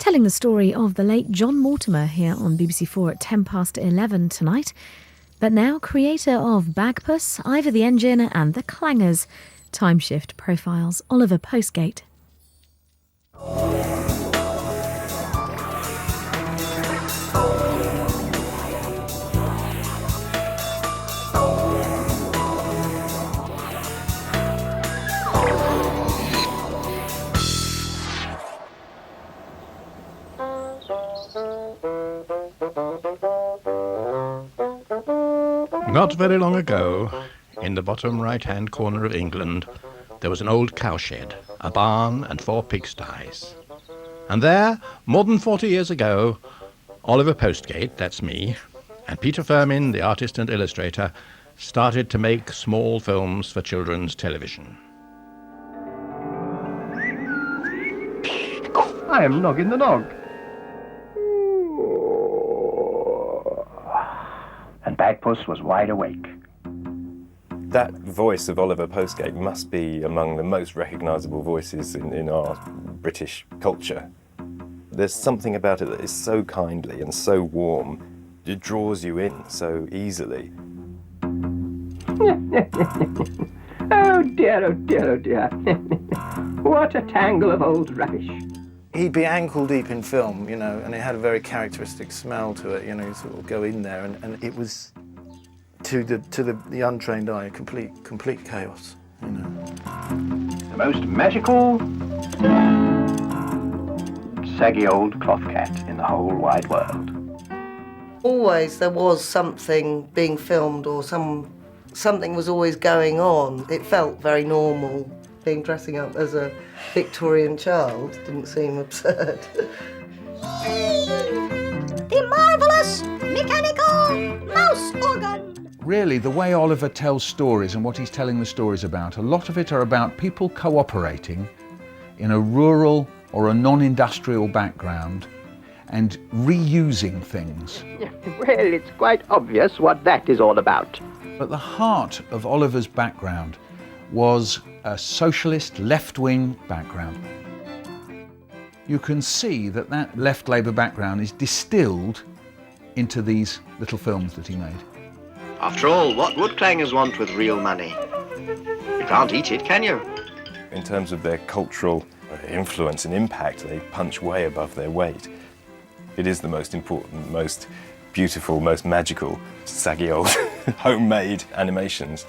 telling the story of the late John Mortimer here on BBC4 at 11:10 tonight. But now, creator of Bagpuss, Ivor the Engine and the Clangers. Time Shift profiles Oliver Postgate. Not very long ago, in the bottom right-hand corner of England, there was an old cowshed, a barn and 4 pigsties. And there, more than 40 years ago, Oliver Postgate, that's me, and Peter Firmin, the artist and illustrator, started to make small films for children's television. I am Noggin the Nog. And Bagpuss was wide awake. That voice of Oliver Postgate must be among the most recognisable voices in our British culture. There's something about it that is so kindly and so warm. It draws you in so easily. Oh dear, oh dear, oh dear. What a tangle of old rubbish. He'd be ankle deep in film, you know, and it had a very characteristic smell to it, you know, you sort of go in there and it was, to the untrained eye, complete chaos, you know. The most magical, saggy old cloth cat in the whole wide world. Always there was something being filmed or something was always going on. It felt very normal. Dressing up as a Victorian child didn't seem absurd. The marvellous mechanical mouse organ. Really, the way Oliver tells stories and what he's telling the stories about, a lot of it are about people cooperating in a rural or a non-industrial background and reusing things. Well, it's quite obvious what that is all about. But the heart of Oliver's background was a socialist left-wing background. You can see that that left Labour background is distilled into these little films that he made. After all, what would clangers want with real money? You can't eat it, can you? In terms of their cultural influence and impact, they punch way above their weight. It is the most important, most beautiful, most magical, saggy old homemade animations.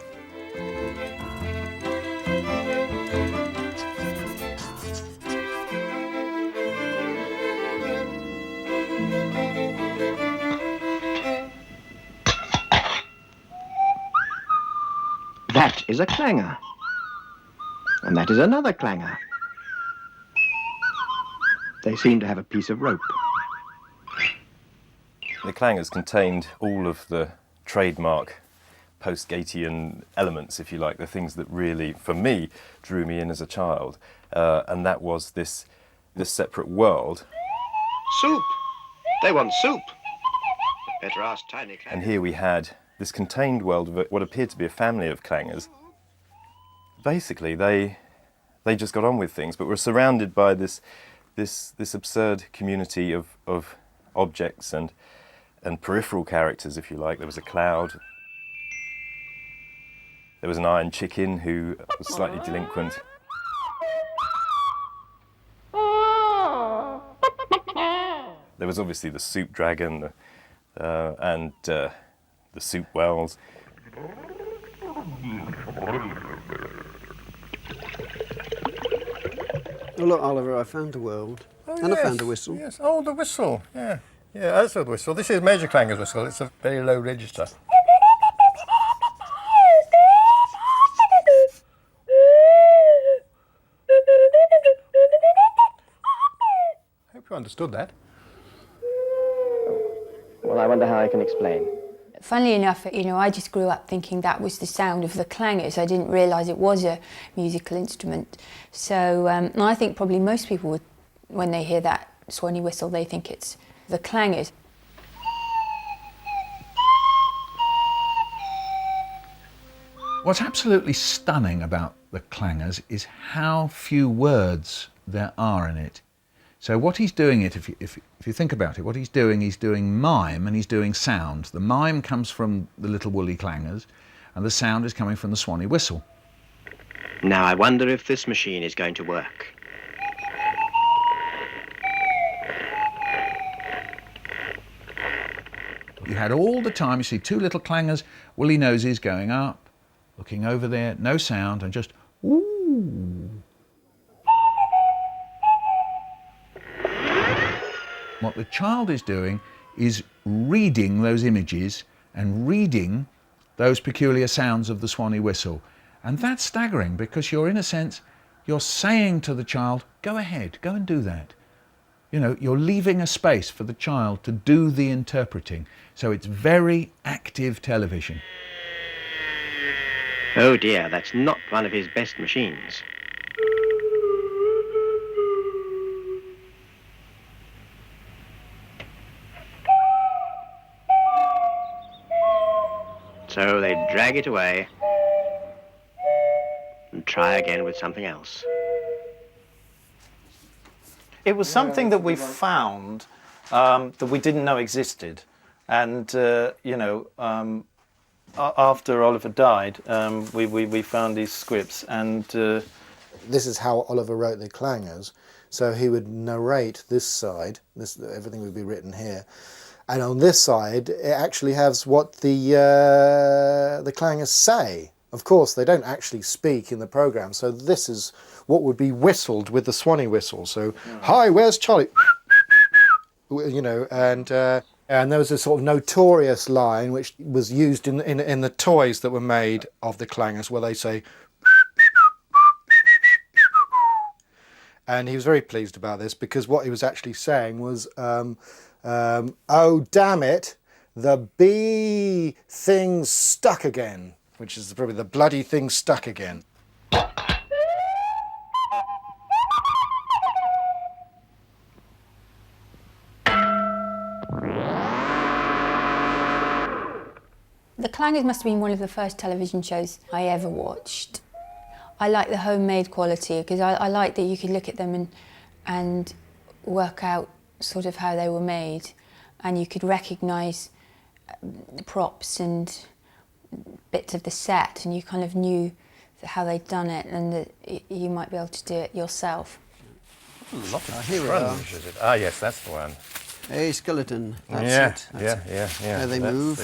That is a clanger. And that is another clanger. They seem to have a piece of rope. The clangers contained all of the trademark Postgatean elements, if you like, the things that really, for me, drew me in as a child. And that was this separate world. Soup! They want soup! Better ask Tiny Clanger. And here we had this contained world of what appeared to be a family of clangers. Basically, they just got on with things, but were surrounded by this absurd community of objects and peripheral characters, if you like. There was a cloud. There was an iron chicken who was slightly delinquent. There was obviously the soup dragon and the soup wells. Oh look, Oliver, I found the world. Oh, and yes, I found the whistle. Yes, oh, the whistle, yeah. Yeah, that's the whistle. This is Major Clanger's whistle. It's a very low register. I hope you understood that. Well, I wonder how I can explain. Funnily enough, you know, I just grew up thinking that was the sound of the clangers. I didn't realise it was a musical instrument. So I think probably most people would, when they hear that swanny whistle, they think it's the clangers. What's absolutely stunning about the clangers is how few words there are in it. So what he's doing, if you think about it, what he's doing mime and he's doing sound. The mime comes from the little woolly clangers, and the sound is coming from the swanny whistle. Now I wonder if this machine is going to work. You had all the time, you see two little clangers, woolly noses going up, looking over there, no sound, and just ooh. What the child is doing is reading those images and reading those peculiar sounds of the swanny whistle. And that's staggering, because you're, in a sense, you're saying to the child, go ahead, go and do that. You know, you're leaving a space for the child to do the interpreting. So it's very active television. Oh dear, that's not one of his best machines. So they drag it away and try again with something else. It was something that we found that we didn't know existed. And, after Oliver died, we found these scripts, and this is how Oliver wrote the clangers. So he would narrate this side, everything would be written here. And on this side, it actually has what the clangers say. Of course, they don't actually speak in the program, so this is what would be whistled with the swanny whistle. So, hi, where's Charlie? You know, and there was a sort of notorious line which was used in the toys that were made of the clangers, where they say, and he was very pleased about this, because what he was actually saying was, oh, damn it, the bee thing's stuck again, which is probably the bloody thing stuck again. The Clangers must have been one of the first television shows I ever watched. I like the homemade quality, because I like that you could look at them and work out sort of how they were made, and you could recognise the props and bits of the set, and you kind of knew how they'd done it, and that you might be able to do it yourself. Lots of here we are. is it? Ah, yes, that's the one. A skeleton. That's it. Yeah. How they move.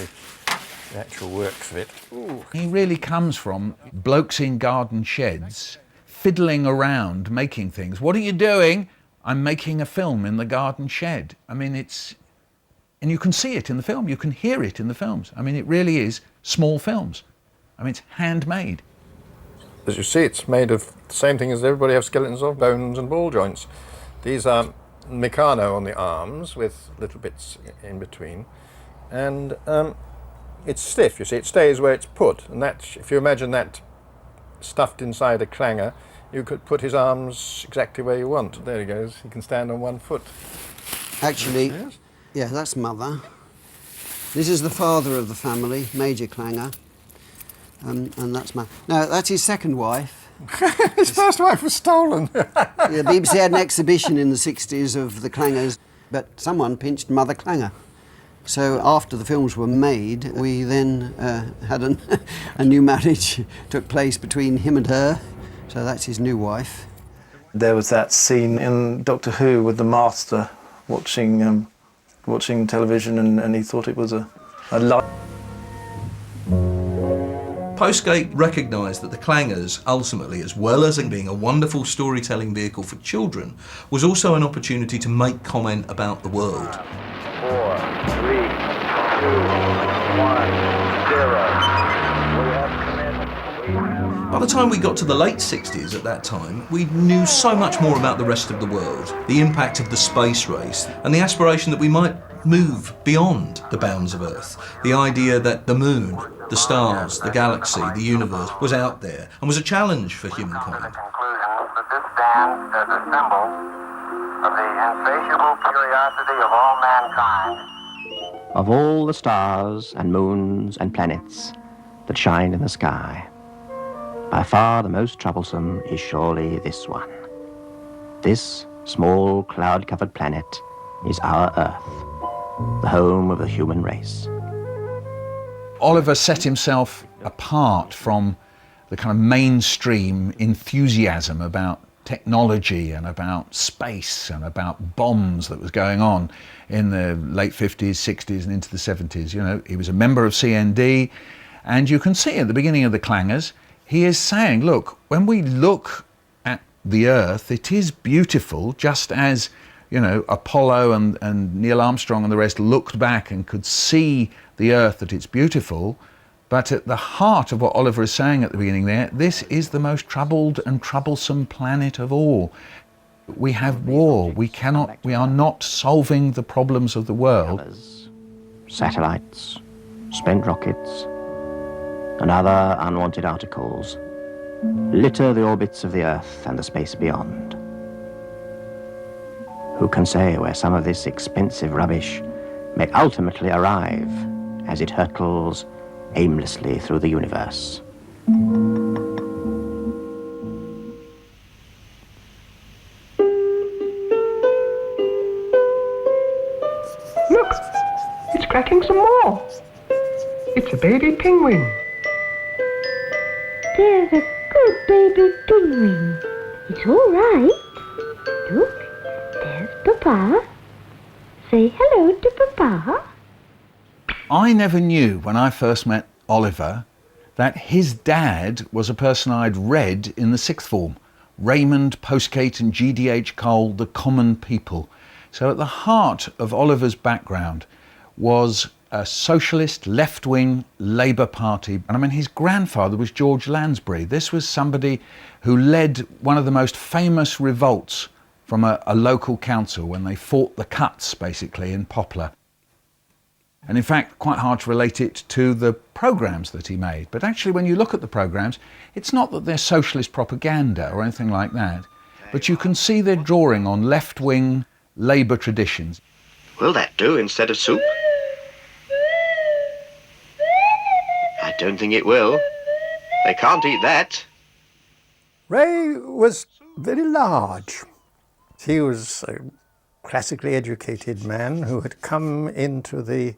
The actual works of it. Ooh. He really comes from blokes in garden sheds, fiddling around, making things. What are you doing? I'm making a film in the garden shed. I mean, and you can see it in the film, you can hear it in the films. I mean, it really is small films. I mean, it's handmade. As you see, it's made of the same thing as everybody has skeletons of, bones and ball joints. These are Meccano on the arms with little bits in between. And it's stiff, you see, it stays where it's put. And that, if you imagine that stuffed inside a clanger, you could put his arms exactly where you want. There he goes, he can stand on one foot. Actually, Yes. yeah, that's Mother. This is the father of the family, Major Clanger. And that's No, that's his second wife. His first wife was stolen. The BBC had an exhibition in the 60s of the Clangers, but someone pinched Mother Clanger. So after the films were made, we then had a new marriage took place between him and her. So that's his new wife. there was that scene in Doctor Who with the Master watching television, and he thought it was a lie. Postgate recognised that the Clangers, ultimately, as well as being a wonderful storytelling vehicle for children, was also an opportunity to make comment about the world. 4, 3, 2, 1, 0. By the time we got to the late 60s at that time, we knew so much more about the rest of the world, the impact of the space race, and the aspiration that we might move beyond the bounds of Earth. The idea that the moon, the stars, the galaxy, the universe was out there and was a challenge for humankind. That this stands as a symbol of the insatiable curiosity of all mankind. Of all the stars and moons and planets that shine in the sky, by far the most troublesome is surely this one. This small cloud-covered planet is our Earth, the home of the human race. Oliver set himself apart from the kind of mainstream enthusiasm about technology and about space and about bombs that was going on in the late 50s, 60s and into the 70s. You know, he was a member of CND, and you can see at the beginning of the Clangers, he is saying, look, when we look at the Earth, it is beautiful, just as, you know, Apollo and Neil Armstrong and the rest looked back and could see the Earth, that it's beautiful. But at the heart of what Oliver is saying at the beginning there, this is the most troubled and troublesome planet of all. We have war. We are not solving the problems of the world. Satellites, spent rockets, and other unwanted articles litter the orbits of the Earth and the space beyond. Who can say where some of this expensive rubbish may ultimately arrive as it hurtles aimlessly through the universe? Look, it's cracking some more. It's a baby penguin. There's a good baby penguin. It's all right. Look, there's Papa. Say hello to Papa. I never knew when I first met Oliver that his dad was a person I'd read in the sixth form, Raymond Postgate and G.D.H. Cole, The Common People. So at the heart of Oliver's background was a socialist, left-wing Labour Party. And I mean, his grandfather was George Lansbury. This was somebody who led one of the most famous revolts from a local council when they fought the cuts, basically, in Poplar. And in fact, quite hard to relate it to the programmes that he made. But actually, when you look at the programmes, it's not that they're socialist propaganda or anything like that, but you can see they're drawing on left-wing Labour traditions. Will that do instead of soup? I don't think it will. They can't eat that. Ray was very large. He was a classically educated man who had come into the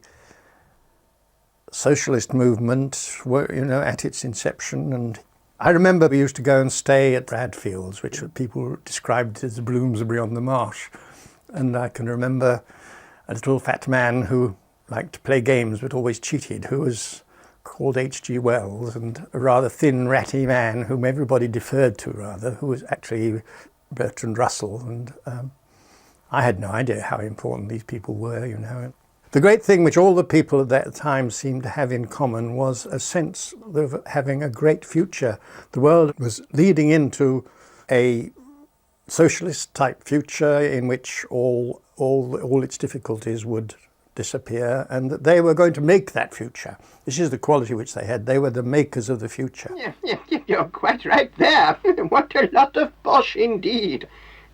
socialist movement, you know, at its inception. And I remember we used to go and stay at Bradfield's, which people described as Bloomsbury on the Marsh. And I can remember a little fat man who liked to play games but always cheated, who was called H.G. Wells, and a rather thin, ratty man whom everybody deferred to, rather, who was actually Bertrand Russell. And I had no idea how important these people were, you know. The great thing which all the people at that time seemed to have in common was a sense of having a great future. The world was leading into a socialist type future in which all its difficulties would disappear, and that they were going to make that future. This is the quality which they had. They were the makers of the future. Yeah, you're quite right there. What a lot of bosh indeed.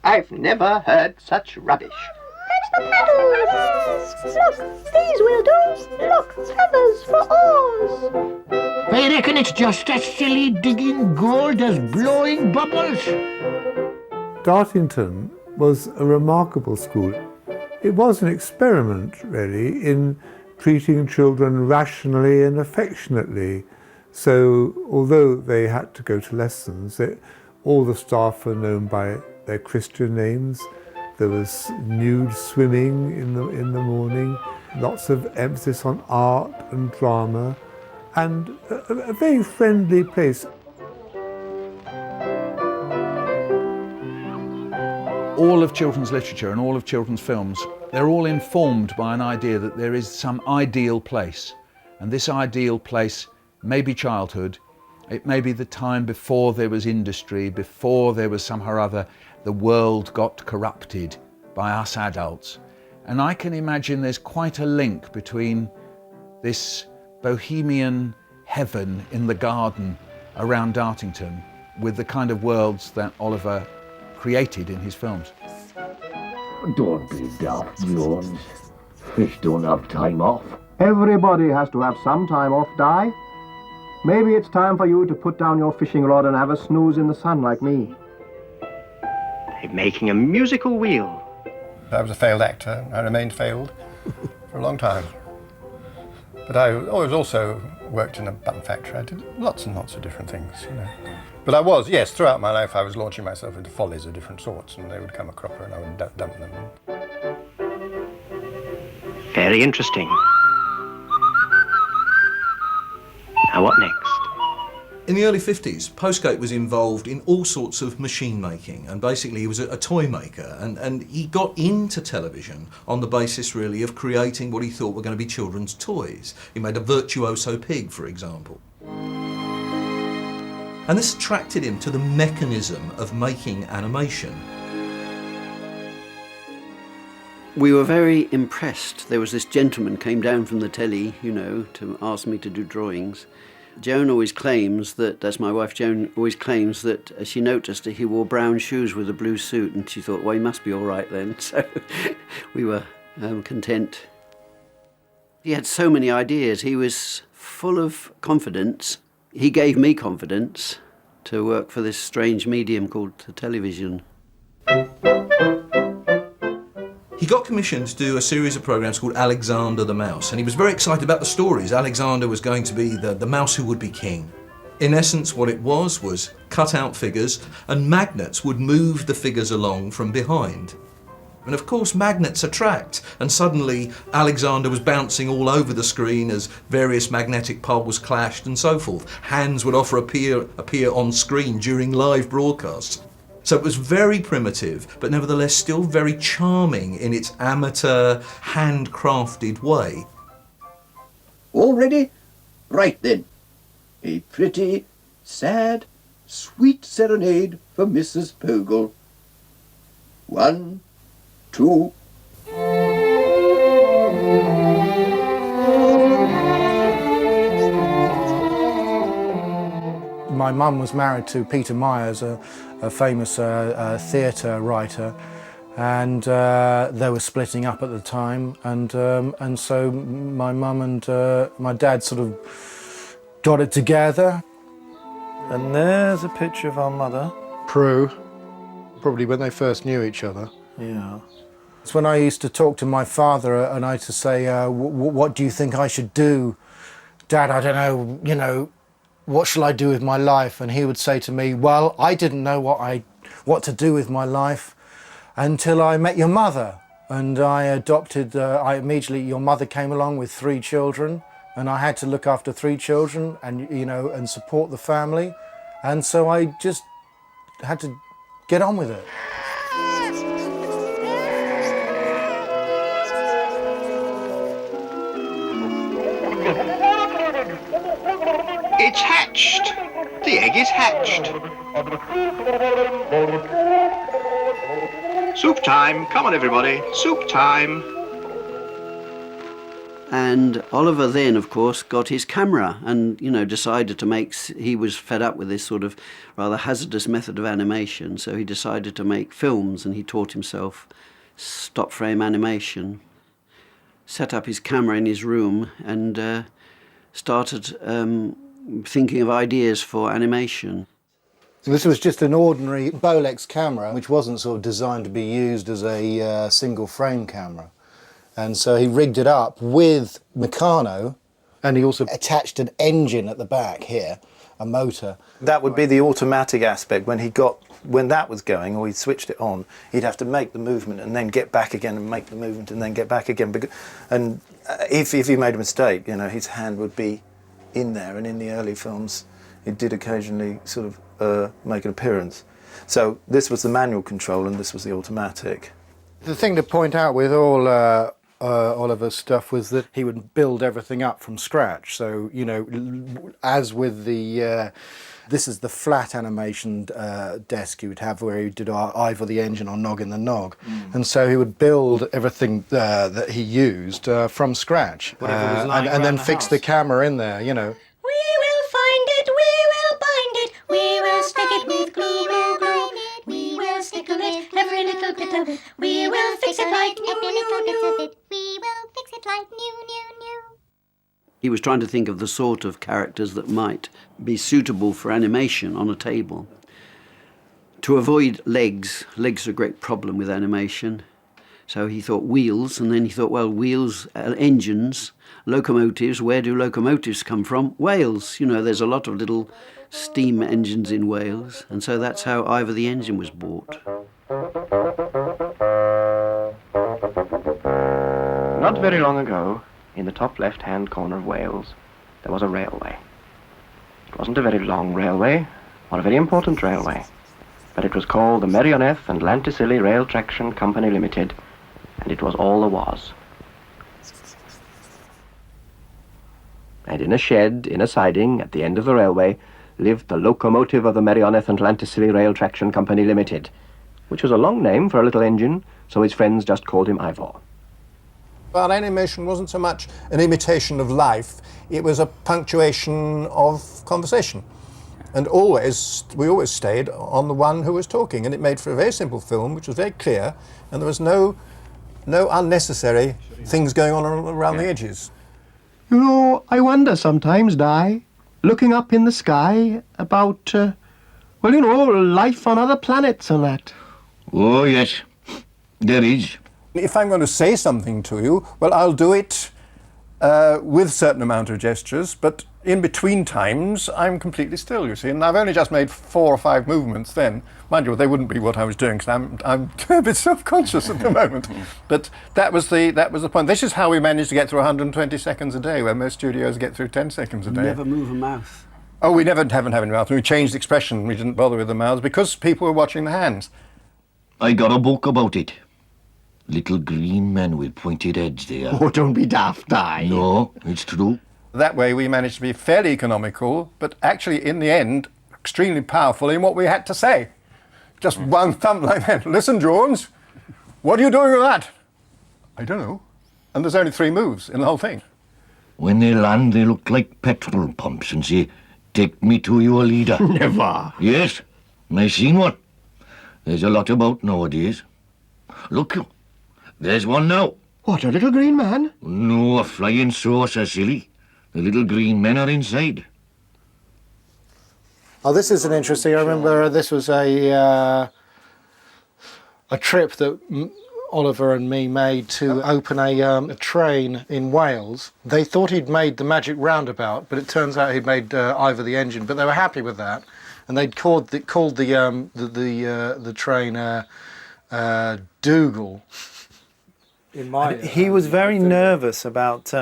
I've never heard such rubbish. Fetch the paddles! Look, these will do. Look, feathers for oars. I reckon it's just as silly digging gold as blowing bubbles. Dartington was a remarkable school. It was an experiment, really, in treating children rationally and affectionately. So, although they had to go to lessons, all the staff were known by their Christian names. There was nude swimming in the morning, lots of emphasis on art and drama, and a very friendly place. All of children's literature and all of children's films, they're all informed by an idea that there is some ideal place. And this ideal place may be childhood, it may be the time before there was industry, before there was somehow or other the world got corrupted by us adults. And I can imagine there's quite a link between this bohemian heaven in the garden around Dartington with the kind of worlds that Oliver created in his films. Don't be daft, Jones. Fish don't have time off. Everybody has to have some time off, Di. Maybe it's time for you to put down your fishing rod and have a snooze in the sun like me. making a musical wheel. I was a failed actor. I remained failed for a long time. But I always also worked in a button factory. I did lots and lots of different things, you know. But I was, yes, throughout my life I was launching myself into follies of different sorts, and they would come a cropper and I would dump them. Very interesting. Now what next? In the early 50s, Postgate was involved in all sorts of machine making, and basically he was a toy maker, and he got into television on the basis really of creating what he thought were going to be children's toys. He made a virtuoso pig, for example. And this attracted him to the mechanism of making animation. We were very impressed. There was this gentleman came down from the telly, you know, to ask me to do drawings. Joan always claims that, that's my wife, Joan always claims that she noticed that he wore brown shoes with a blue suit, and she thought, well, he must be all right then. So we were content. He had so many ideas. He was full of confidence. He gave me confidence to work for this strange medium called the television. He got commissioned to do a series of programmes called Alexander the Mouse, and he was very excited about the stories. Alexander was going to be the mouse who would be king. In essence, what it was cut-out figures, and magnets would move the figures along from behind. And of course, magnets attract, and suddenly Alexander was bouncing all over the screen as various magnetic poles clashed and so forth. Hands would often appear on screen during live broadcasts. So it was very primitive, but nevertheless still very charming in its amateur, handcrafted way. All ready? Right then. A pretty, sad, sweet serenade for Mrs. Pogle. 1, 2... My mum was married to Peter Myers, a famous theatre writer, and they were splitting up at the time, and so my mum and my dad sort of got it together. And there's a picture of our mother. Prue, probably when they first knew each other. Yeah. It's when I used to talk to my father and I used to say, what do you think I should do? Dad, I don't know, you know, what shall I do with my life? And he would say to me, well, I didn't know what to do with my life until I met your mother. And I adopted, your mother came along with 3 children, and I had to look after 3 children and, you know, and support the family. And so I just had to get on with it. It's hatched. The egg is hatched. Soup time. Come on, everybody. Soup time. And Oliver then, of course, got his camera and, you know, decided to make... He was fed up with this sort of rather hazardous method of animation, so he decided to make films, and he taught himself stop-frame animation. Set up his camera in his room and started thinking of ideas for animation. So this was just an ordinary Bolex camera, which wasn't sort of designed to be used as a single frame camera. And so he rigged it up with Meccano, and he also attached an engine at the back here, a motor. That would be the automatic aspect. When that was going, or he switched it on, he'd have to make the movement and then get back again and make the movement and then get back again. And if he made a mistake, you know, his hand would be in there, and in the early films it did occasionally sort of make an appearance. So this was the manual control and this was the automatic. The thing to point out with all Oliver's stuff was that he would build everything up from scratch. So, you know, as with the this is the flat animation desk you would have where he did Ivor the Engine or Noggin the Nog. And so he would build everything that he used from scratch. And then fix the camera in there, you know. We will find it, we will bind it, we will stick it with glue, glue, glue. We will stickle it, every little bit of it. We will fix it like new, new, new. We will fix it like new, new, new. He was trying to think of the sort of characters that might be suitable for animation on a table. to avoid legs are a great problem with animation. So he thought wheels, and then he thought, well, wheels, engines, locomotives, where do locomotives come from? Wales. You know, there's a lot of little steam engines in Wales, and so that's how Ivor the Engine was bought. Not very long ago, in the top left-hand corner of Wales, there was a railway. It wasn't a very long railway, or a very important railway, but it was called the Merioneth and Llantysilio Rail Traction Company Limited, and it was all there was. And in a shed, in a siding, at the end of the railway, lived the locomotive of the Merioneth and Llantysilio Rail Traction Company Limited, which was a long name for a little engine, so his friends just called him Ivor. Our animation wasn't so much an imitation of life, it was a punctuation of conversation. And we always stayed on the one who was talking, and it made for a very simple film, which was very clear, and there was no unnecessary things going on around the edges. You know, I wonder sometimes, Di, looking up in the sky about, well, you know, life on other planets and that. Oh, yes, there is. If I'm going to say something to you, well, I'll do it with a certain amount of gestures, but in between times, I'm completely still, you see, and I've only just made 4 or 5 movements then. Mind you, they wouldn't be what I was doing, because I'm a bit self-conscious at the moment. But that was the point. This is how we managed to get through 120 seconds a day, where most studios get through 10 seconds a day. Never move a mouth. Oh, we haven't had a mouth. We changed expression. We didn't bother with the mouths, because people were watching the hands. I got a book about it. Little green men with pointed heads there. Oh, don't be daft, Di. No, it's true. That way we managed to be fairly economical, but actually in the end, extremely powerful in what we had to say. Just one thump like that. Listen, Jones, what are you doing with that? I don't know. And there's only 3 moves in the whole thing. When they land, they look like petrol pumps and say, "Take me to your leader." Never. Yes, I seen one. There's a lot about nowadays. Look, there's one now. What, a little green man? No, a flying saucer, silly. The little green men are inside. Oh, this is an interesting. I remember this was a trip that Oliver and me made to open a train in Wales. They thought he'd made the magic roundabout, but it turns out he'd made Ivor the Engine. But they were happy with that, and they'd called the train Dougal. He was very nervous about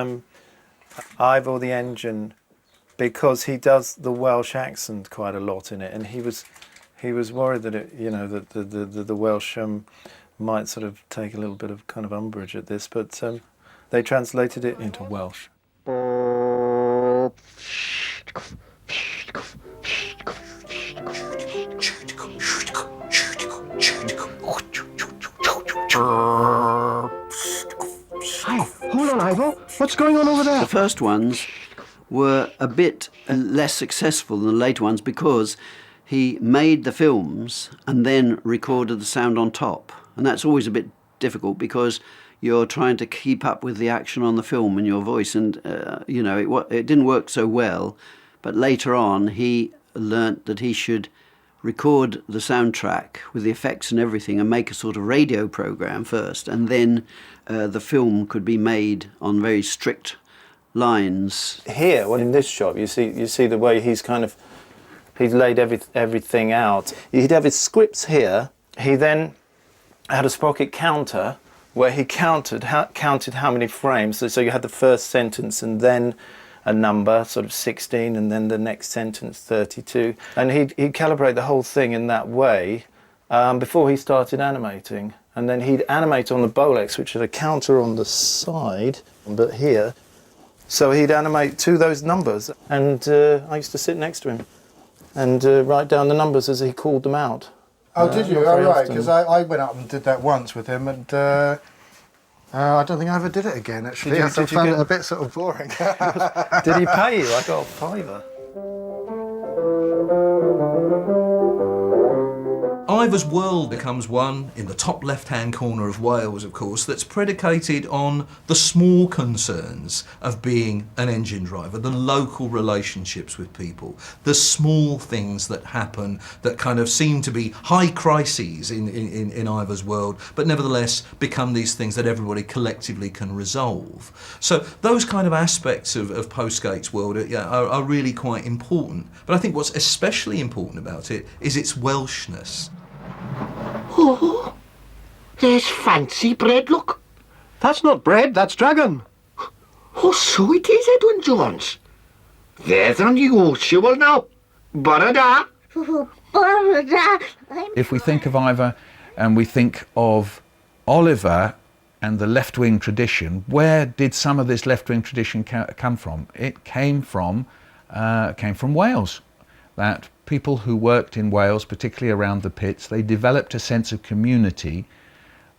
Ivor the Engine because he does the Welsh accent quite a lot in it, and he was worried that that the Welsh might sort of take a little bit of kind of umbrage at this, but they translated it into Welsh. Hi, hold on, Ivor. What's going on over there? The first ones were a bit less successful than the later ones because he made the films and then recorded the sound on top. And that's always a bit difficult because you're trying to keep up with the action on the film and your voice. And, it didn't work so well. But later on, he learnt that he should record the soundtrack with the effects and everything and make a sort of radio program first. And then the film could be made on very strict lines. Here, in this shot, you see the way he's laid everything out. He'd have his scripts here. He then had a sprocket counter where he counted how many frames. So you had the first sentence and then a number, sort of 16, and then the next sentence, 32. And he'd calibrate the whole thing in that way before he started animating. And then he'd animate on the Bolex, which had a counter on the side, but here. So he'd animate to those numbers, and I used to sit next to him and write down the numbers as he called them out. Oh, did you? Oh, right, because I went up and did that once with him, and I don't think I ever did it again, actually. I found it a bit sort of boring. Did he pay you? I got a £5. Ivor's world becomes one, in the top left-hand corner of Wales, of course, that's predicated on the small concerns of being an engine driver, the local relationships with people, the small things that happen that kind of seem to be high crises in Ivor's world, but nevertheless become these things that everybody collectively can resolve. So those kind of aspects of Postgate's world are really quite important. But I think what's especially important about it is its Welshness. Oh, there's fancy bread, look. That's not bread, that's dragon. Oh, so it is, Edwin Jones. There's unusual now. Barada. Barada. If we think of Ivor and we think of Oliver and the left-wing tradition, where did some of this left-wing tradition come from? It came from Wales. That people who worked in Wales, particularly around the pits, they developed a sense of community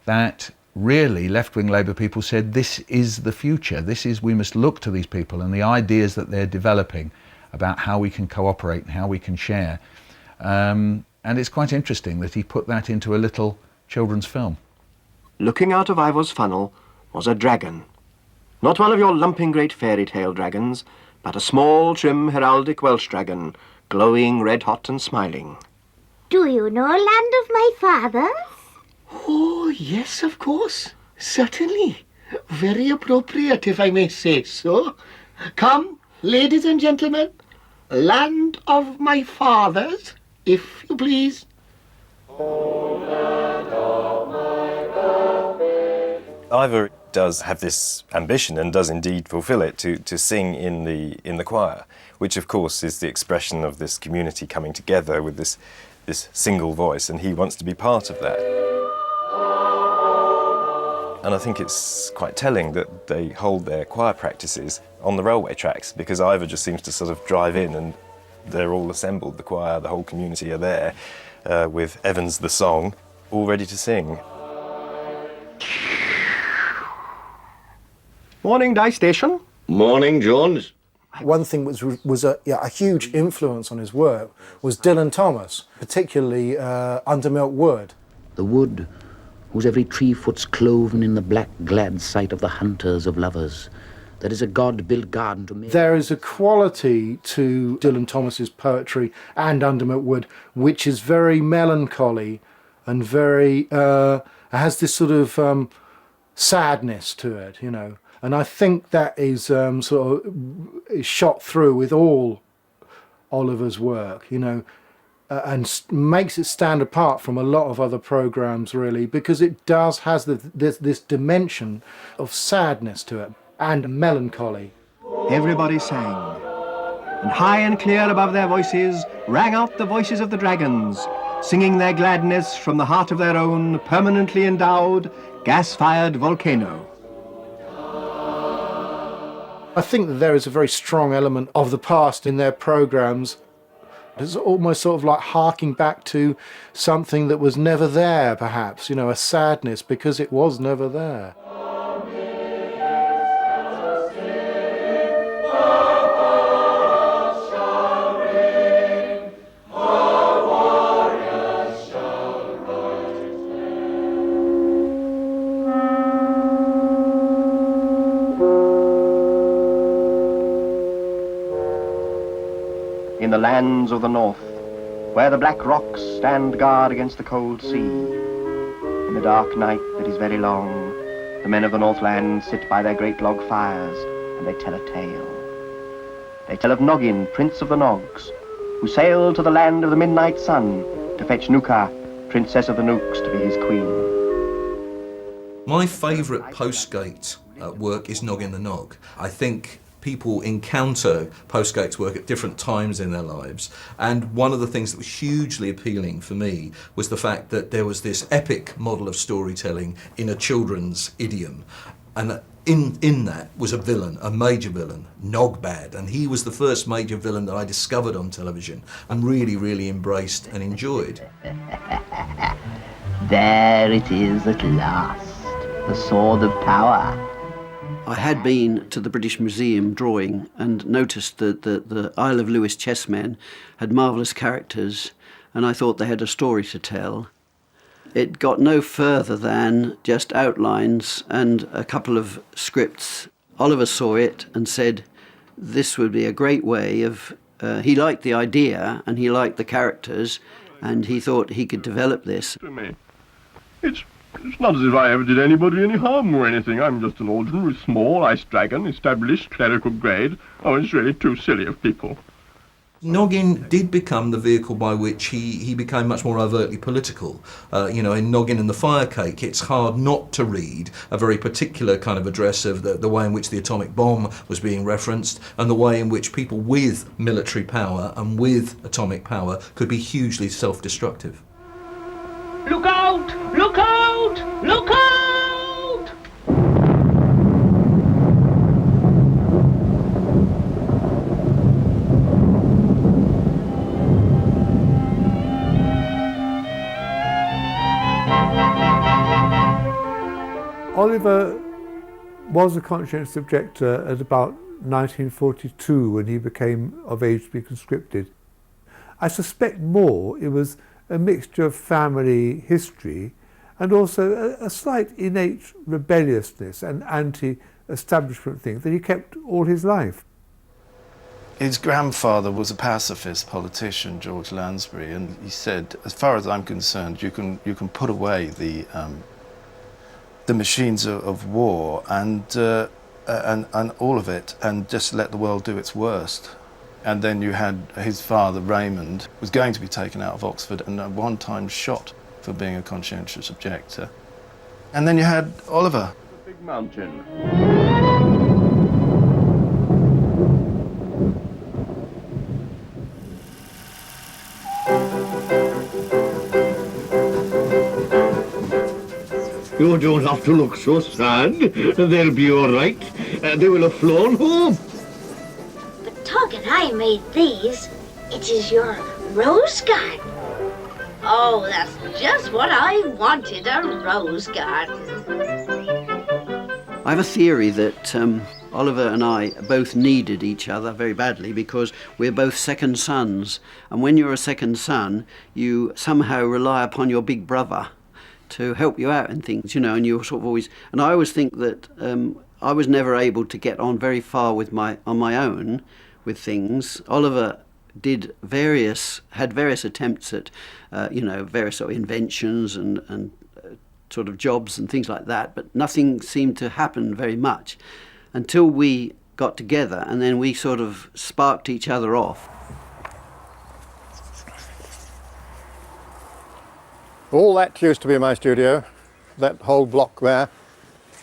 that really left-wing Labour people said, this is the future, we must look to these people and the ideas that they're developing about how we can cooperate and how we can share. And it's quite interesting that he put that into a little children's film. Looking out of Ivor's funnel was a dragon. Not one of your lumping great fairy tale dragons, but a small, trim, heraldic Welsh dragon, glowing red-hot and smiling. Do you know Land of My Fathers? Oh, yes, of course. Certainly. Very appropriate, if I may say so. Come, ladies and gentlemen, Land of My Fathers, if you please. Ivor does have this ambition, and does indeed fulfil it, to sing in the choir, which of course is the expression of this community coming together with this single voice, and he wants to be part of that. And I think it's quite telling that they hold their choir practices on the railway tracks, because Ivor just seems to sort of drive in and they're all assembled, the choir, the whole community are there, with Evans the song, all ready to sing. Morning, Dye Station. Morning, Jones. One thing was a huge influence on his work was Dylan Thomas, particularly Undermilk Wood. The wood, whose every tree foot's cloven in the black glad sight of the hunters of lovers. That is a God-built garden to me. There is a quality to Dylan Thomas's poetry and Undermilk Wood which is very melancholy and very has this sort of sadness to it, you know. And I think that is sort of is shot through with all Oliver's work, you know, and makes it stand apart from a lot of other programmes, really, because it has this dimension of sadness to it and melancholy. Everybody sang, and high and clear above their voices rang out the voices of the dragons, singing their gladness from the heart of their own permanently endowed gas-fired volcano. I think that there is a very strong element of the past in their programmes. It's almost sort of like harking back to something that was never there, perhaps, you know, a sadness because it was never there. In the lands of the north, where the black rocks stand guard against the cold sea, in the dark night that is very long, the men of the Northland sit by their great log fires, and they tell a tale. They tell of Noggin, Prince of the Nogs, who sailed to the land of the midnight sun to fetch Nuka, Princess of the Nooks, to be his queen. My favourite Postgate work is Noggin the Nog. I think people encounter Postgate's work at different times in their lives, and one of the things that was hugely appealing for me was the fact that there was this epic model of storytelling in a children's idiom, and in that was a villain, a major villain, Nogbad, and he was the first major villain that I discovered on television and really embraced and enjoyed. There it is at last, the sword of power. I had been to the British Museum drawing and noticed that the Isle of Lewis chessmen had marvellous characters, and I thought they had a story to tell. It got no further than just outlines and a couple of scripts. Oliver saw it and said this would be a great way of... he liked the idea and he liked the characters, and he thought he could develop this. To me, it's not as if I ever did anybody any harm or anything. I'm just an ordinary small ice dragon, established clerical grade. Oh, it's really too silly of people. Noggin did become the vehicle by which he became much more overtly political. You know, in Noggin and the Fire Cake, it's hard not to read a very particular kind of address of the way in which the atomic bomb was being referenced, and the way in which people with military power and with atomic power could be hugely self-destructive. Look out! Look out! Look out! Oliver was a conscientious objector at about 1942 when he became of age to be conscripted. I suspect more it was a mixture of family history and also a slight innate rebelliousness and anti-establishment thing that he kept all his life. His grandfather was a pacifist politician, George Lansbury, and he said, as far as I'm concerned, you can put away the machines of war and all of it, and just let the world do its worst. And then you had his father, Raymond, was going to be taken out of Oxford and at one time shot for being a conscientious objector. And then you had Oliver. The big mountain. You don't have to look so sad. They'll be all right. They will have flown home. But Tog and I made these. It is your rose garden. Oh, that's just what I wanted, a rose garden. I have a theory that Oliver and I both needed each other very badly because we're both second sons. And when you're a second son, you somehow rely upon your big brother to help you out in things, you know, and you're sort of always... And I always think that I was never able to get on very far with on my own with things. Oliver had various attempts at, you know, various sort of inventions and sort of jobs and things like that, but nothing seemed to happen very much until we got together, and then we sort of sparked each other off. All that used to be my studio, that whole block there,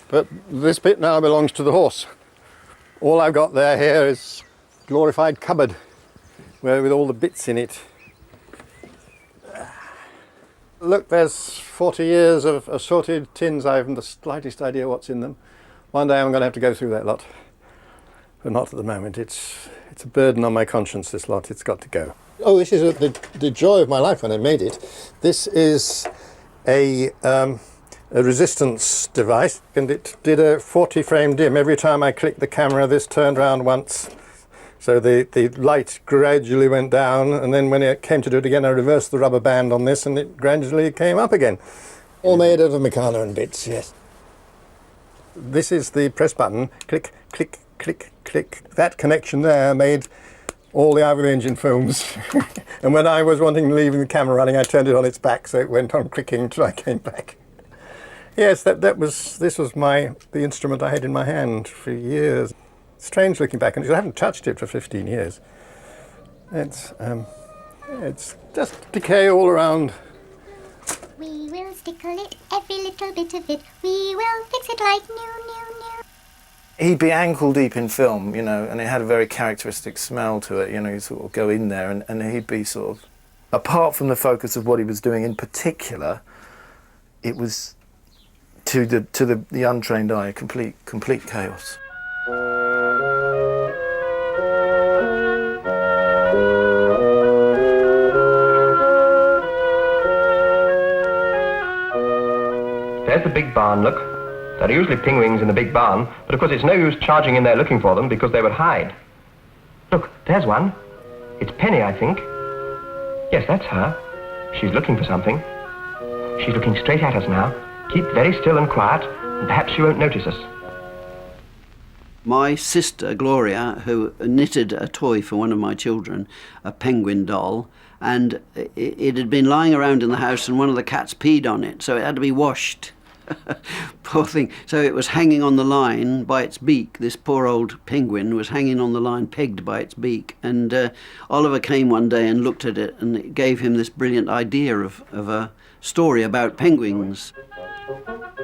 but this bit now belongs to the horse. All I've got there here is a glorified cupboard with all the bits in it. Look, there's 40 years of assorted tins. I haven't the slightest idea what's in them. One day I'm going to have to go through that lot, but not at the moment. It's a burden on my conscience, this lot. It's got to go. Oh, this is the joy of my life when I made it. This is a resistance device, and it did a 40 frame dim. Every time I clicked the camera, this turned around once. So the light gradually went down, and then when it came to do it again, I reversed the rubber band on this, and it gradually came up again. All made out of Meccano and bits, yes. This is the press button. Click, click, click, click. That connection there made all the Ivor the Engine films. And when I was wanting to leave the camera running, I turned it on its back, so it went on clicking until I came back. Yes, this was the instrument I had in my hand for years. Strange looking back, and I haven't touched it for 15 years. It's just decay all around. We will stickle it, every little bit of it. We will fix it like new. He'd be ankle deep in film, you know, and it had a very characteristic smell to it, you know. You'd sort of go in there and he'd be sort of, apart from the focus of what he was doing in particular, it was to the untrained eye complete chaos. There's the big barn, look. There are usually pingwings in the big barn, but of course it's no use charging in there looking for them because they would hide. Look, there's one. It's Penny, I think. Yes, that's her. She's looking for something. She's looking straight at us now. Keep very still and quiet, and perhaps she won't notice us. My sister, Gloria, who knitted a toy for one of my children, a penguin doll, and it had been lying around in the house and one of the cats peed on it, so it had to be washed. Poor thing. So it was hanging on the line by its beak. This poor old penguin was hanging on the line, pegged by its beak. And Oliver came one day and looked at it, and it gave him this brilliant idea of a story about penguins.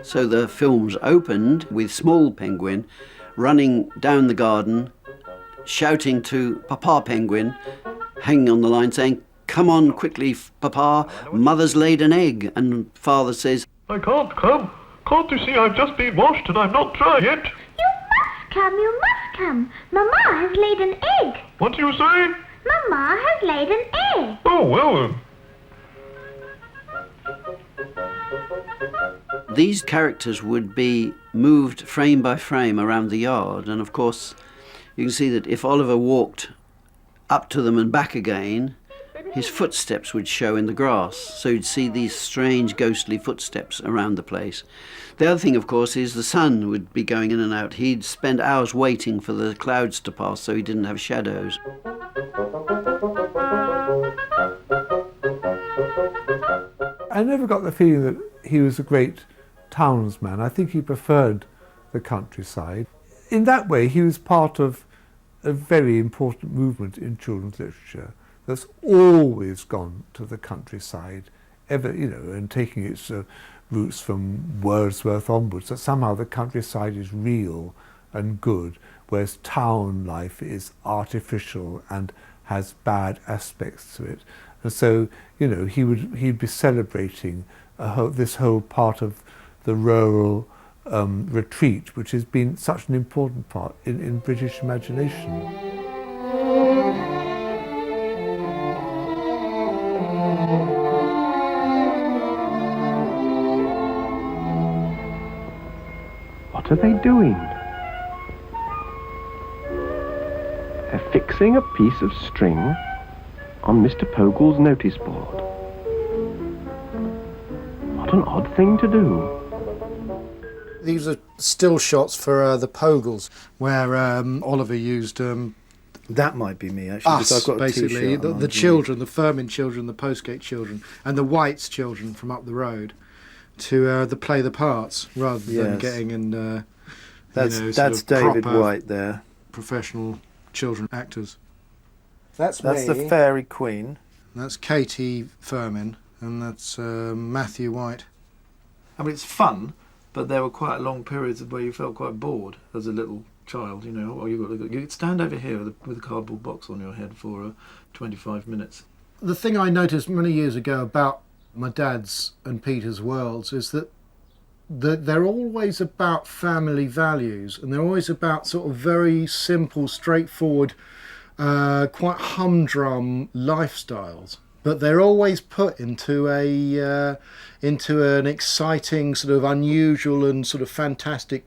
So the films opened with small penguin running down the garden, shouting to Papa Penguin, hanging on the line, saying, "Come on quickly, Papa, Mother's laid an egg." And Father says, "I can't come. Can't you see I've just been washed and I'm not dry yet?" You must come. Mama has laid an egg. What do you say? Mama has laid an egg. Oh, well. These characters would be moved frame by frame around the yard, and of course you can see that if Oliver walked up to them and back again, his footsteps would show in the grass, so you'd see these strange ghostly footsteps around the place. The other thing, of course, is the sun would be going in and out. He'd spend hours waiting for the clouds to pass so he didn't have shadows. I never got the feeling that he was a great townsman. I think he preferred the countryside. In that way, he was part of a very important movement in children's literature that's always gone to the countryside, and taking its roots from Wordsworth onwards, that somehow the countryside is real and good, whereas town life is artificial and has bad aspects to it. And so, he'd be celebrating this whole part of the rural retreat, which has been such an important part in British imagination. What are they doing? They're fixing a piece of string on Mr. Pogle's notice board. What an odd thing to do. These are still shots for the Pogles, where Oliver used... that might be me, actually. Us, I've got basically, the children, the Firmin children, the Postgate children, and the White's children from up the road to play the parts, rather than getting in... that's David White there. Professional children actors. That's the Fairy Queen. That's Katie Firmin, and that's Matthew White. I mean, it's fun, but there were quite long periods where you felt quite bored as a little child, or you'd stand over here with a cardboard box on your head for 25 minutes. The thing I noticed many years ago about my dad's and Peter's worlds is that they're always about family values, and they're always about sort of very simple, straightforward, quite humdrum lifestyles, but they're always put into an exciting, sort of unusual and sort of fantastic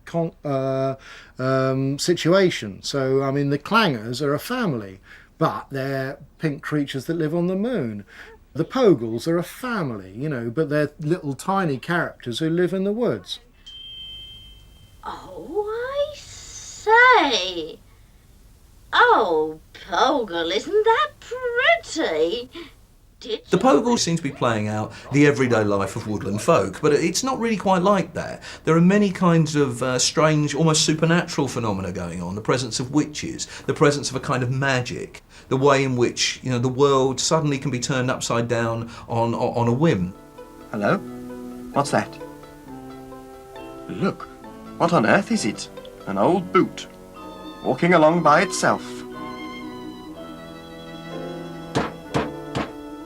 situation. So, I mean, the Clangers are a family, but they're pink creatures that live on the moon. The Pogles are a family, but they're little tiny characters who live in the woods. Oh, I say. Oh, Pogle, isn't that pretty? The Pogles seem to be playing out the everyday life of woodland folk, but it's not really quite like that. There are many kinds of strange, almost supernatural phenomena going on. The presence of witches, the presence of a kind of magic, the way in which the world suddenly can be turned upside down on a whim. Hello? What's that? Look, what on earth is it? An old boot, walking along by itself.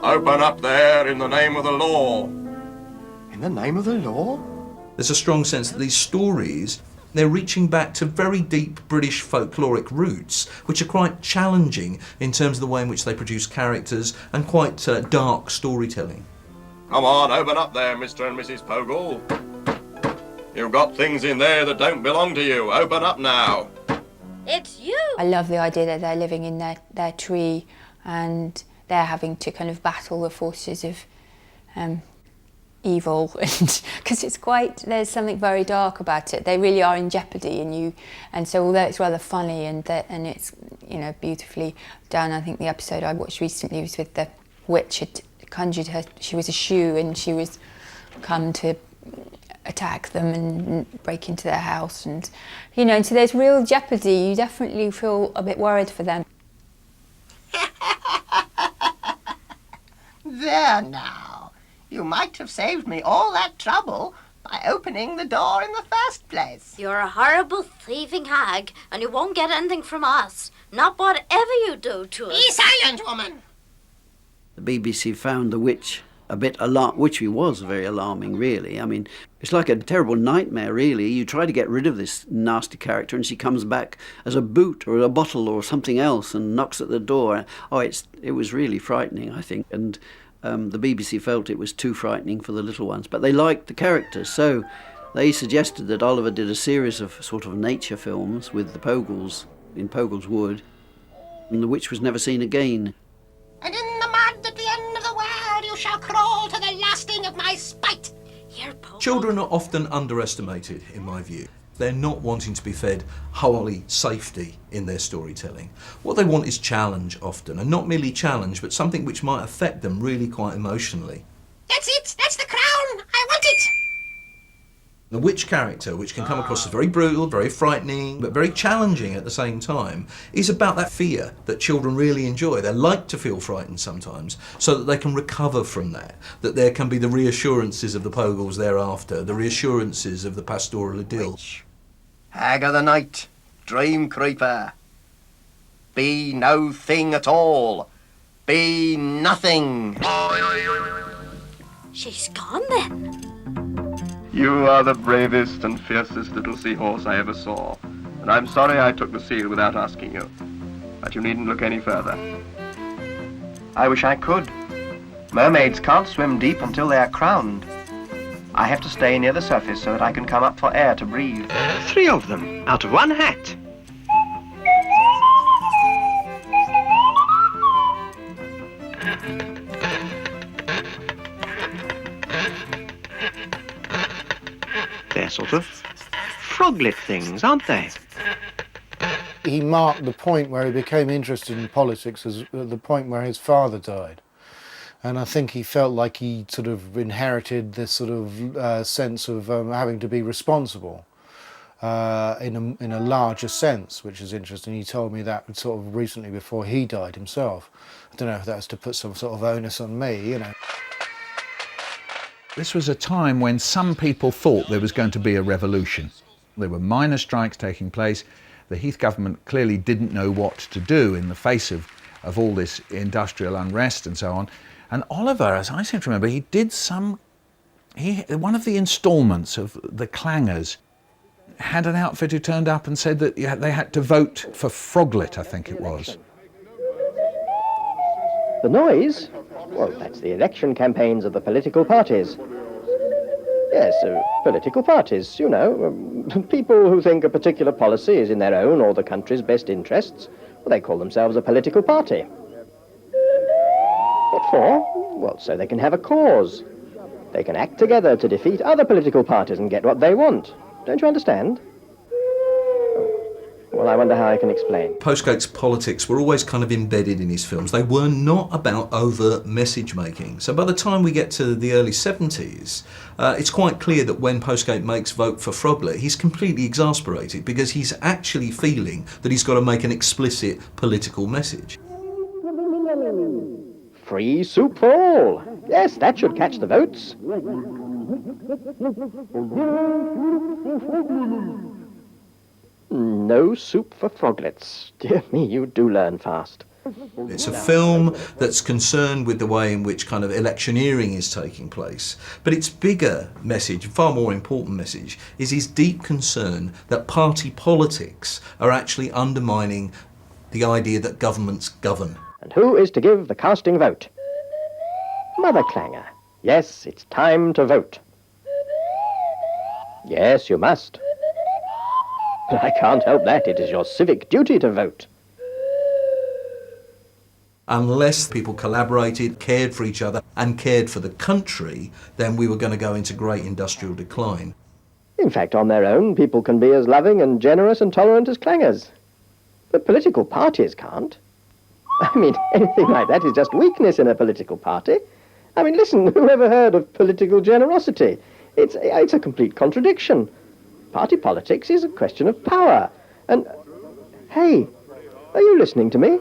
Open up there in the name of the law. In the name of the law? There's a strong sense that these stories, they're reaching back to very deep British folkloric roots, which are quite challenging in terms of the way in which they produce characters and quite dark storytelling. Come on, open up there, Mr. and Mrs. Pogle. You've got things in there that don't belong to you. Open up now. It's you. I love the idea that they're living in their tree and they're having to kind of battle the forces of evil, and because there's something very dark about it. They really are in jeopardy, and so although it's rather funny and it's beautifully done. I think the episode I watched recently was with the witch had conjured her. She was a shrew and she was come to attack them and break into their house, and and so there's real jeopardy. You definitely feel a bit worried for them. There now. You might have saved me all that trouble by opening the door in the first place. You're a horrible thieving hag, and you won't get anything from us. Not whatever you do to us. Be silent, woman! The BBC found the witch a bit which was very alarming, really. I mean, it's like a terrible nightmare, really. You try to get rid of this nasty character and she comes back as a boot or a bottle or something else and knocks at the door. Oh, it was really frightening, I think. And the BBC felt it was too frightening for the little ones. But they liked the characters, so they suggested that Oliver did a series of sort of nature films with the Pogles in Pogles Wood. And the witch was never seen again. And in the mud at the end of the world you shall crawl to the lasting of my spite. Children are often underestimated, in my view. They're not wanting to be fed wholly safety in their storytelling. What they want is challenge often, and not merely challenge, but something which might affect them really quite emotionally. That's it! That's the crown! I want it! The witch character, which can come across as very brutal, very frightening, but very challenging at the same time, is about that fear that children really enjoy. They like to feel frightened sometimes, so that they can recover from that there can be the reassurances of the Pogles thereafter, the reassurances of the pastoral idyll. Witch, hag of the night, dream creeper, be no thing at all, be nothing. She's gone then. You are the bravest and fiercest little seahorse I ever saw, and I'm sorry I took the seal without asking you. But you needn't look any further. I wish I could. Mermaids can't swim deep until they are crowned. I have to stay near the surface so that I can come up for air to breathe. 3 of them, out of 1 hat. They're sort of froglet things, aren't they? He marked the point where he became interested in politics as the point where his father died. And I think he felt like he sort of inherited this sort of sense of having to be responsible in a larger sense, which is interesting. He told me that sort of recently before he died himself. I don't know if that was to put some sort of onus on me, This was a time when some people thought there was going to be a revolution. There were minor strikes taking place. The Heath government clearly didn't know what to do in the face of all this industrial unrest and so on. And Oliver, as I seem to remember, he did one of the instalments of the Clangers had an outfit who turned up and said that they had to vote for Froglet, I think it was. The noise? Well, that's the election campaigns of the political parties. Yes, political parties, people who think a particular policy is in their own or the country's best interests. Well, they call themselves a political party. What for? Well, so they can have a cause. They can act together to defeat other political parties and get what they want. Don't you understand? Well, I wonder how I can explain. Postgate's politics were always kind of embedded in his films. They were not about overt message making. So by the time we get to the early 70s, it's quite clear that when Postgate makes Vote for Froglet, he's completely exasperated because he's actually feeling that he's got to make an explicit political message. Free soup for all. Yes, that should catch the votes. No soup for froglets. Dear me, you do learn fast. It's a film that's concerned with the way in which kind of electioneering is taking place. But its bigger message, far more important message, is his deep concern that party politics are actually undermining the idea that governments govern. And who is to give the casting vote? Mother Clanger. Yes, it's time to vote. Yes, you must. But I can't help that. It is your civic duty to vote. Unless people collaborated, cared for each other and cared for the country, then we were going to go into great industrial decline. In fact, on their own, people can be as loving and generous and tolerant as clangers. But political parties can't. I mean, anything like that is just weakness in a political party. I mean, listen, who ever heard of political generosity? It's a complete contradiction. Party politics is a question of power. And, hey, are you listening to me?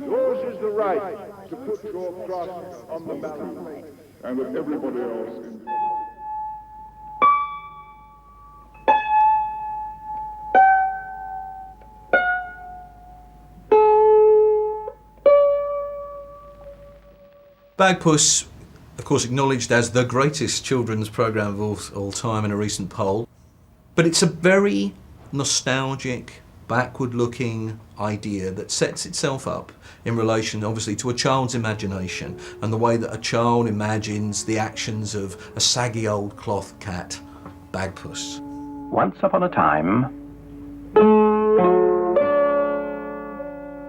Yours is the right to put your trust on the ballot, and with everybody else in... Bagpuss, of course, acknowledged as the greatest children's programme of all time in a recent poll, but it's a very nostalgic, backward-looking idea that sets itself up in relation, obviously, to a child's imagination and the way that a child imagines the actions of a saggy old cloth cat, Bagpuss. Once upon a time,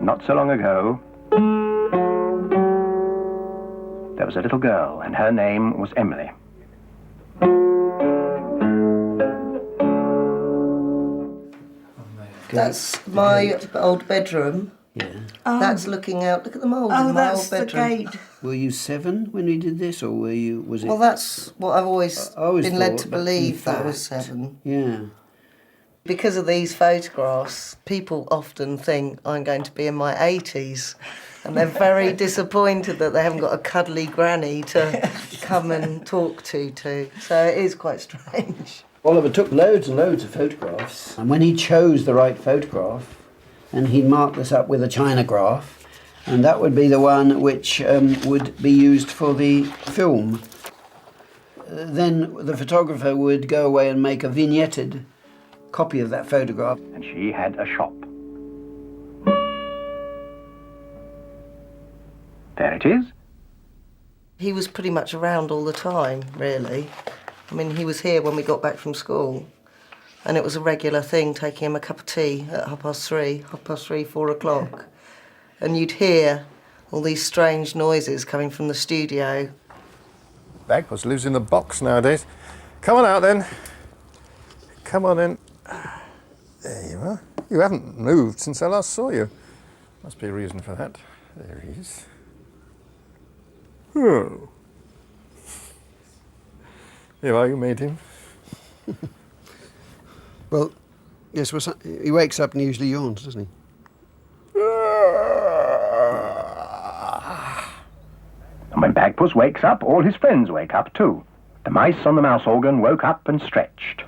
not so long ago, there was a little girl, and her name was Emily. That's my old bedroom. Yeah. That's looking out. Look at the mould in my old bedroom. Were you 7 when we did this, or was it? Well, that's what I've always been led thought, to but in believe, that I was fact, 7. Yeah. Because of these photographs, people often think I'm going to be in my 80s. And they're very disappointed that they haven't got a cuddly granny to come and talk to. So it is quite strange. Oliver took loads and loads of photographs, and when he chose the right photograph, and he marked this up with a chinograph, and that would be the one which would be used for the film. Then the photographer would go away and make a vignetted copy of that photograph. And she had a shop. There it is. He was pretty much around all the time, really. I mean, he was here when we got back from school, and it was a regular thing, taking him a cup of tea at 3:30, 4 o'clock. And you'd hear all these strange noises coming from the studio. Bagpuss lives in the box nowadays. Come on out then. Come on in. There you are. You haven't moved since I last saw you. Must be a reason for that. There he is. Oh. Here are you, made him? Well, yes, he wakes up and he usually yawns, doesn't he? And when Bagpuss wakes up, all his friends wake up too. The mice on the mouse organ woke up and stretched.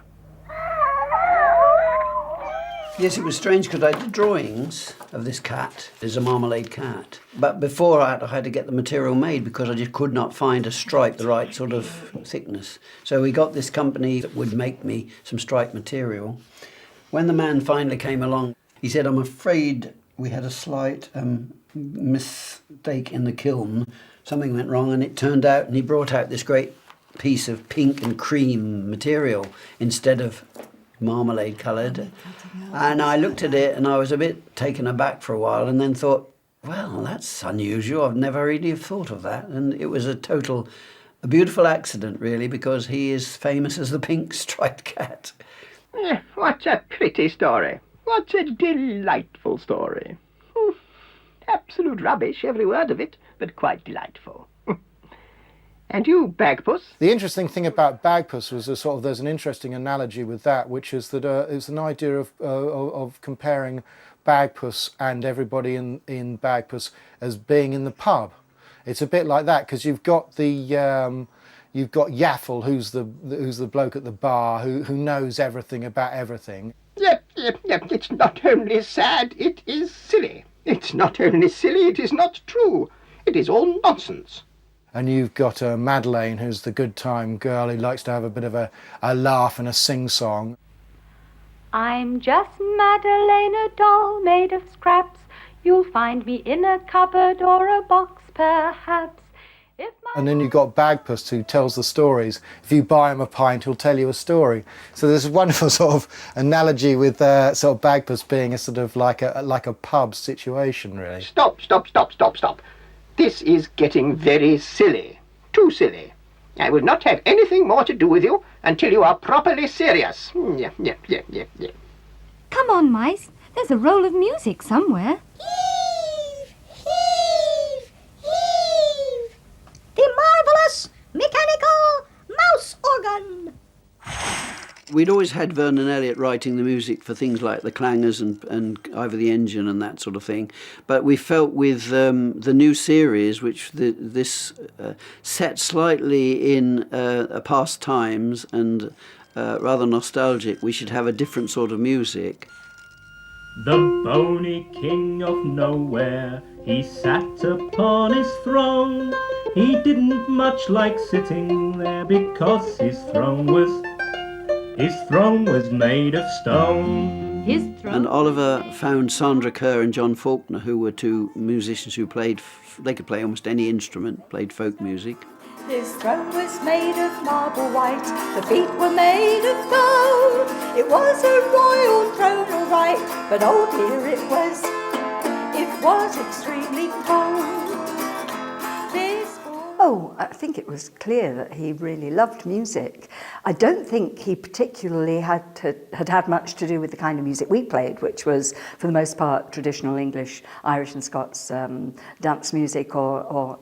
Yes, it was strange because I did drawings of this cat. There's a marmalade cat. But before I had to get the material made because I just could not find a stripe the right sort of thickness. So we got this company that would make me some stripe material. When the man finally came along, he said, "I'm afraid we had a slight mistake in the kiln. Something went wrong," and it turned out, and he brought out this great piece of pink and cream material instead of marmalade coloured. And I looked at it and I was a bit taken aback for a while, and then thought, well, that's unusual. I've never really thought of that. And it was a beautiful accident, really, because he is famous as the pink striped cat. What a pretty story. What a delightful story. Absolute rubbish, every word of it, but quite delightful. And you, Bagpuss? The interesting thing about Bagpuss was there's an interesting analogy with that, which is that it's an idea of comparing Bagpuss and everybody in Bagpuss as being in the pub. It's a bit like that because you've got Yaffle, who's the bloke at the bar who knows everything about everything. Yep. It's not only sad, it is silly. It's not only silly, it is not true. It is all nonsense. And you've got Madeleine, who's the good time girl who likes to have a bit of a laugh and a sing-song. I'm just Madeleine, a doll made of scraps. You'll find me in a cupboard or a box, perhaps. If my And then you've got Bagpuss, who tells the stories. If you buy him a pint, he'll tell you a story. So there's a wonderful sort of analogy with sort of Bagpuss being a sort of like a pub situation, really. Stop. This is getting very silly. Too silly. I will not have anything more to do with you until you are properly serious. Yeah. Come on, mice. There's a roll of music somewhere. The marvellous mechanical mouse organ. We'd always had Vernon Elliott writing the music for things like the Clangers and Ivor the Engine and that sort of thing. But we felt with the new series, which this set slightly in past times and rather nostalgic, we should have a different sort of music. The bony king of nowhere, he sat upon his throne. He didn't much like sitting there because his throne was made of stone. And Oliver found Sandra Kerr and John Faulkner, who were two musicians who played, they could play almost any instrument, played folk music. His throne was made of marble white, the feet were made of gold. It was a royal throne, all right, but oh dear, it was extremely cold. Oh, I think it was clear that he really loved music. I don't think he particularly had much to do with the kind of music we played, which was, for the most part, traditional English, Irish and Scots dance music or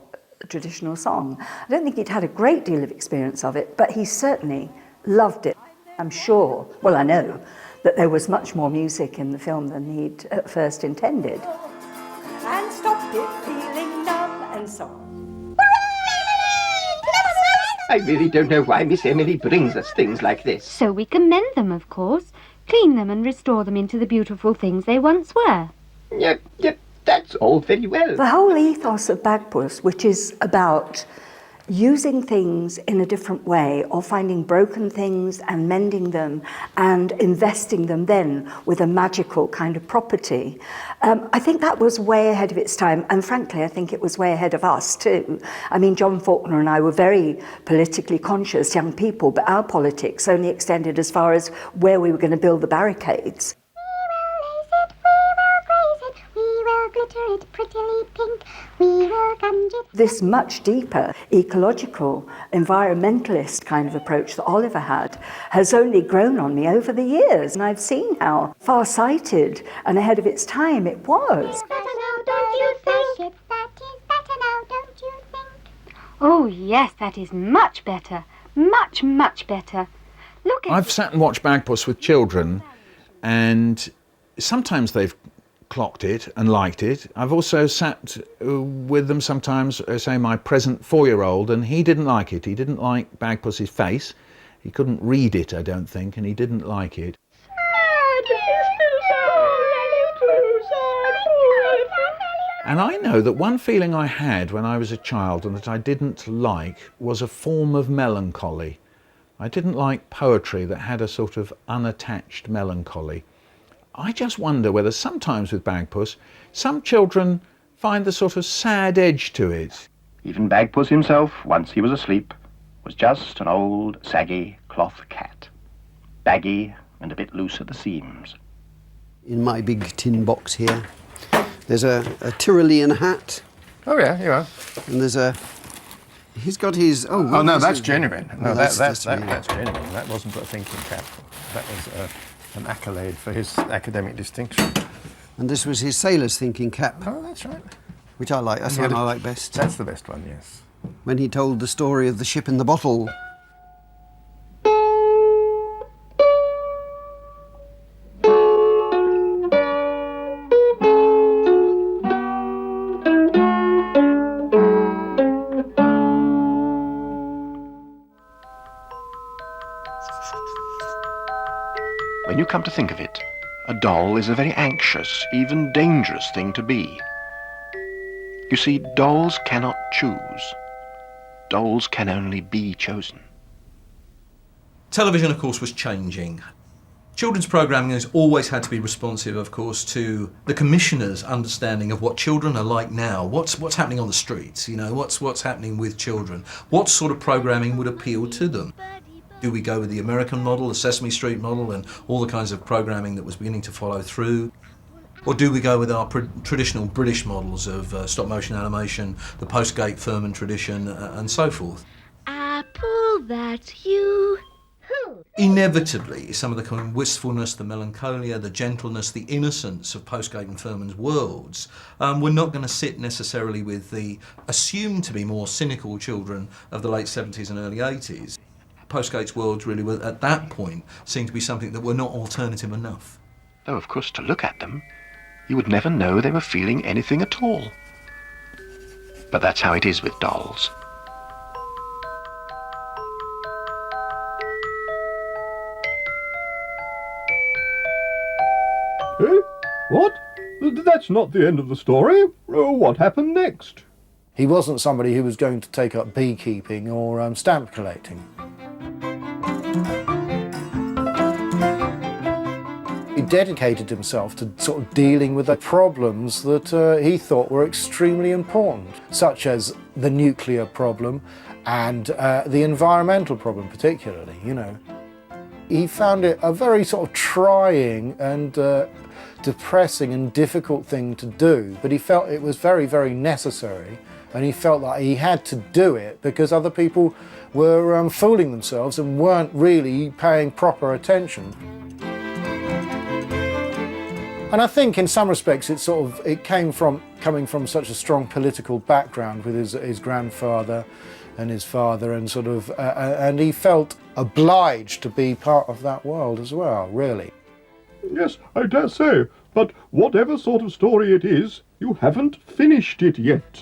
traditional song. I don't think he'd had a great deal of experience of it, but he certainly loved it. I'm sure, well, I know, that there was much more music in the film than he'd at first intended. And stopped it feeling numb and so. I really don't know why Miss Emily brings us things like this. So we can mend them, of course. Clean them and restore them into the beautiful things they once were. Yep, that's all very well. The whole ethos of Bagpuss, which is about using things in a different way or finding broken things and mending them and investing them then with a magical kind of property. I think that was way ahead of its time, and frankly I think it was way ahead of us too. I mean, John Faulkner and I were very politically conscious young people, but our politics only extended as far as where we were going to build the barricades. Glitter it prettily pink, we will gunge it. This much deeper ecological, environmentalist kind of approach that Oliver had has only grown on me over the years, and I've seen how far-sighted and ahead of its time it was. Better now, don't you think? That is better now, don't you think? Oh yes, that is much better. Much, much better. Look at I've sat and watched Bagpuss with children, and sometimes they've clocked it and liked it. I've also sat with them sometimes, say my present 4-year-old, and he didn't like it. He didn't like Bagpuss's face. He couldn't read it, I don't think, and he didn't like it. And I know that one feeling I had when I was a child and that I didn't like was a form of melancholy. I didn't like poetry that had a sort of unattached melancholy. I just wonder whether sometimes with Bagpuss, some children find the sort of sad edge to it. Even Bagpuss himself, once he was asleep, was just an old, saggy cloth cat. Baggy and a bit loose at the seams. In my big tin box here, there's a Tyrolean hat. Oh yeah, you are. And there's he's got his, oh no, that's genuine. No, that's genuine. That wasn't a thinking cap. That was an accolade for his academic distinction. And this was his sailor's thinking cap. Oh, that's right. Which I like. That's the one I like best. That's the best one, yes. When he told the story of the ship in the bottle. When you come to think of it, a doll is a very anxious, even dangerous thing to be. You see, dolls cannot choose. Dolls can only be chosen. Television, of course, was changing. Children's programming has always had to be responsive, of course, to the commissioner's understanding of what children are like now. What's happening on the streets? You know, what's happening with children? What sort of programming would appeal to them? Do we go with the American model, the Sesame Street model, and all the kinds of programming that was beginning to follow through? Or do we go with our traditional British models of stop-motion animation, the Postgate Firmin tradition, and so forth? Apple, that's you. Inevitably, some of the kind of wistfulness, the melancholia, the gentleness, the innocence of Postgate and Firmin's worlds were not going to sit necessarily with the assumed to be more cynical children of the late 70s and early 80s. Postgate's worlds really were, at that point, seemed to be something that were not alternative enough. Though, of course, to look at them, you would never know they were feeling anything at all. But that's how it is with dolls. Eh? What? That's not the end of the story. What happened next? He wasn't somebody who was going to take up beekeeping or stamp collecting. He dedicated himself to sort of dealing with the problems that he thought were extremely important, such as the nuclear problem and the environmental problem particularly, you know. He found it a very sort of trying and depressing and difficult thing to do, but he felt it was very, very necessary, and he felt like he had to do it because other people were fooling themselves and weren't really paying proper attention. And I think in some respects it came from coming from such a strong political background with his grandfather and his father, and and he felt obliged to be part of that world as well, really. Yes, I dare say, but whatever sort of story it is, you haven't finished it yet.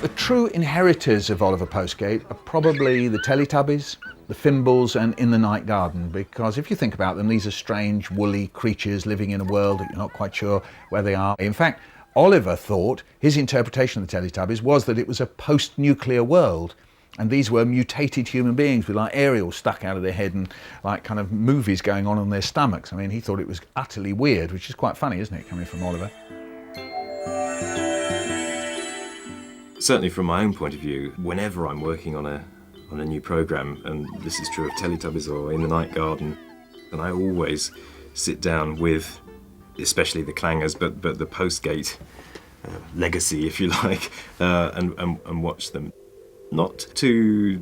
The true inheritors of Oliver Postgate are probably the Teletubbies, the Fimbles and In the Night Garden, because if you think about them, these are strange, woolly creatures living in a world that you're not quite sure where they are. In fact, Oliver thought his interpretation of the Teletubbies was that it was a post-nuclear world, and these were mutated human beings with like aerials stuck out of their head and like kind of movies going on their stomachs. I mean, he thought it was utterly weird, which is quite funny, isn't it, coming from Oliver? Certainly from my own point of view, whenever I'm working on a new programme, and this is true of Teletubbies or In the Night Garden, and I always sit down with, especially the Clangers, but the Postgate legacy, if you like, and watch them. Not to,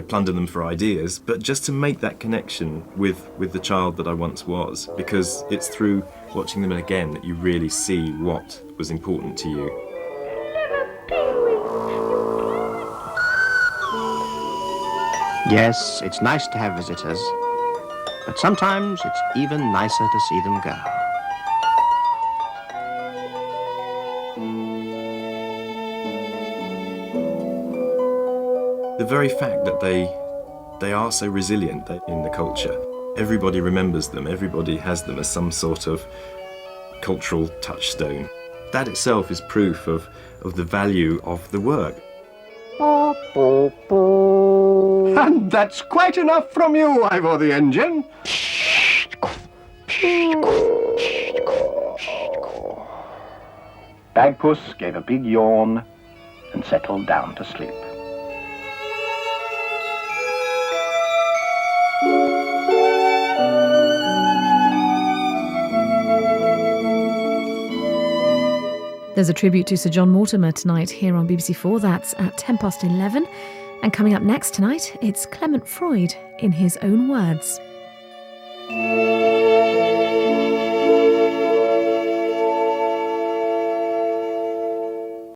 plunder them for ideas, but just to make that connection with the child that I once was, because it's through watching them again that you really see what was important to you. Yes, it's nice to have visitors, but sometimes it's even nicer to see them go. The very fact that they are so resilient in the culture, everybody remembers them, everybody has them as some sort of cultural touchstone. That itself is proof of the value of the work. And that's quite enough from you, Ivor the Engine. Bagpuss gave a big yawn and settled down to sleep. There's a tribute to Sir John Mortimer tonight here on BBC4. That's at 11:10. And coming up next tonight, it's Clement Freud in his own words.